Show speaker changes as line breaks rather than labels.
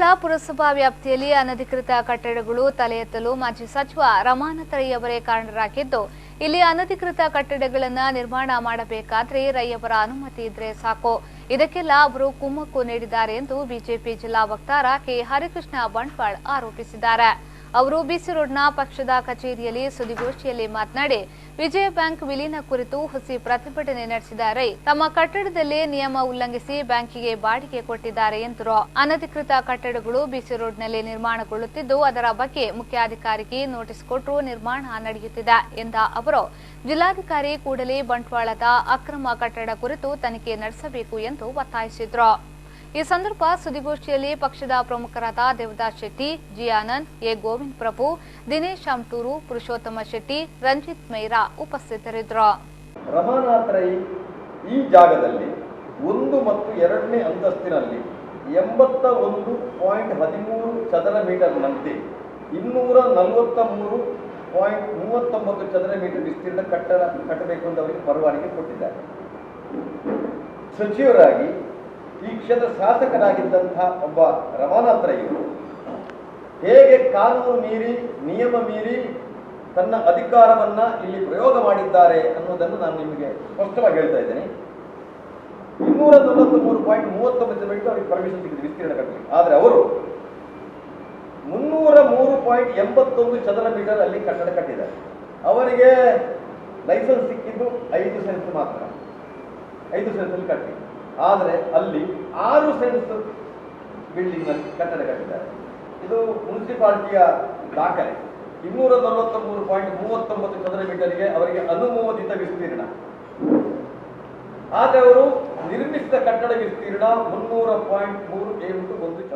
ಬಂಟ್ವಾಳ ಪುರಸಭಾ ವ್ಯಾಪ್ತಿಯಲ್ಲಿ ಅನಧಿಕೃತ ಕಟ್ಟಡಗಳು ತಲೆ ಎತ್ತಲು ಮಾಜಿ ಸಚಿವ ರಮಾನಾಥ ರೈ ಅವರೇ ಕಾರಣರಾಗಿದ್ದು, ಇಲ್ಲಿ ಅನಧಿಕೃತ ಕಟ್ಟಡಗಳನ್ನು ನಿರ್ಮಾಣ ಮಾಡಬೇಕಾದ್ರೆ ರೈ ಅವರ ಅನುಮತಿ ಇದ್ರೆ ಸಾಕು. ಇದಕ್ಕೆಲ್ಲ ಅವರು ಕುಮ್ಮಕ್ಕು ನೀಡಿದ್ದಾರೆ ಎಂದು ಬಿಜೆಪಿ ಜಿಲ್ಲಾ ವಕ್ತಾರ ಕೆ ಹರಿಕೃಷ್ಣ ಬಂಟ್ವಾಳ ಆರೋಪಿಸಿದ್ದಾರೆ. ಅವರು ಬಿಸಿ ರೋಡ್ನ ಪಕ್ಷದ ಕಚೇರಿಯಲ್ಲಿ ಸುದ್ದಿಗೋಷ್ಠಿಯಲ್ಲಿ ಮಾತನಾಡಿ, ವಿಜಯ ಬ್ಯಾಂಕ್ ವಿಲೀನ ಕುರಿತು ಹುಸಿ ಪ್ರತಿಭಟನೆ ನಡೆಸಿದ ರೈ ತಮ್ಮ ಕಟ್ಟಡದಲ್ಲೇ ನಿಯಮ ಉಲ್ಲಂಘಿಸಿ ಬ್ಯಾಂಕಿಗೆ ಬಾಡಿಗೆ ಕೊಟ್ಟಿದ್ದಾರೆ ಎಂದರು. ಅನಧಿಕೃತ ಕಟ್ಟಡಗಳು ಬಿಸಿ ರೋಡ್ನಲ್ಲಿ ನಿರ್ಮಾಣಗೊಳ್ಳುತ್ತಿದ್ದು, ಅದರ ಬಗ್ಗೆ ಮುಖ್ಯಾಧಿಕಾರಿಗೆ ನೋಟಿಸ್ ಕೊಟ್ಟರೂ ನಿರ್ಮಾಣ ನಡೆಯುತ್ತಿದೆ ಎಂದ ಅವರು, ಜಿಲ್ಲಾಧಿಕಾರಿ ಕೂಡಲೇ ಬಂಟ್ವಾಳದ ಅಕ್ರಮ ಕಟ್ಟಡ ಕುರಿತು ತನಿಖೆ ನಡೆಸಬೇಕು ಎಂದು ಒತ್ತಾಯಿಸಿದರು. ಈ ಸಂದರ್ಭ ಸುದ್ದಿಗೋಷ್ಠಿಯಲ್ಲಿ ಪಕ್ಷದ ಪ್ರಮುಖರಾದ ದೇವದಾಸ್ ಶೆಟ್ಟಿ, ಜಿ ಆನಂದ್, ಎ ಗೋವಿಂದ್ ಪ್ರಭು, ದಿನೇಶ್ ಅಮಟೂರು, ಪುರುಷೋತ್ತಮ ಶೆಟ್ಟಿ, ರಂಜಿತ್ ಮೈರಾ ಉಪಸ್ಥಿತರಿದ್ದರು.
ರಮಾನಾಥ ರೈ ಈ ಜಾಗದಲ್ಲಿ 1 ಮತ್ತು 2ನೇ ಅಂತಸ್ತಿನಲ್ಲಿ 81.13 ಚದರ ಮೀಟರ್ನಂತೆ 243.39 ಚದರ ಮೀಟರ್ ವಿಸ್ತೀರ್ಣ ಕಟ್ಟಡ ಕಟ್ಟಬೇಕು ಎಂದು ಅವರಿಗೆ ಪರವಾನಗಿ ಕೊಟ್ಟಿದ್ದಾರೆ. ಸಚಿವರಾಗಿ ಈ ಕ್ಷೇತ್ರ ಶಾಸಕರಾಗಿದ್ದಂತಹ ಒಬ್ಬ ರಮಾನಾಥ ರೈ ಹೇಗೆ ಕಾನೂನು ಮೀರಿ ನಿಯಮ ಮೀರಿ ತನ್ನ ಅಧಿಕಾರವನ್ನ ಇಲ್ಲಿ ಪ್ರಯೋಗ ಮಾಡಿದ್ದಾರೆ ಅನ್ನೋದನ್ನು ನಾನು ನಿಮಗೆ ಸ್ಪಷ್ಟವಾಗಿ ಹೇಳ್ತಾ ಇದ್ದೇನೆ. 243.39 ಮೀಟರ್ ಅವರಿಗೆ ಪರ್ಮಿಷನ್ ಸಿಕ್ಕಿದೆ ವಿಸ್ತೀರ್ಣ ಕಟ್ಟಲಿಕ್ಕೆ. ಆದರೆ ಅವರು 303.81 ಚದರ ಮೀಟರ್ ಅಲ್ಲಿ ಕಟ್ಟಡ ಕಟ್ಟಿದ್ದಾರೆ. ಅವರಿಗೆ ಲೈಸೆನ್ಸ್ ಸಿಕ್ಕಿದ್ದು 5 ಸೆನ್ಸ್ ಮಾತ್ರ, 5 ಸೆನ್ಸ್ ಅಲ್ಲಿ ಕಟ್ಟಿ. ಆದರೆ ಅಲ್ಲಿ 6 ಸೆನ್ಸ್ ಬಿಲ್ಡಿಂಗ್ ನಲ್ಲಿ ಕಟ್ಟಡ ಕಟ್ಟಿದ್ದಾರೆ. ಇದು ಮುನ್ಸಿಪಾಲಿಟಿಯ ದಾಖಲೆ. 243.39 ಚದರ ಮೀಟರ್ಗೆ ಅವರಿಗೆ ಅನುಮೋದಿತ ವಿಸ್ತೀರ್ಣ. ಆದರೆ ಅವರು ನಿರ್ಮಿಸಿದ ಕಟ್ಟಡ ವಿಸ್ತೀರ್ಣ 300.37 ಚದರ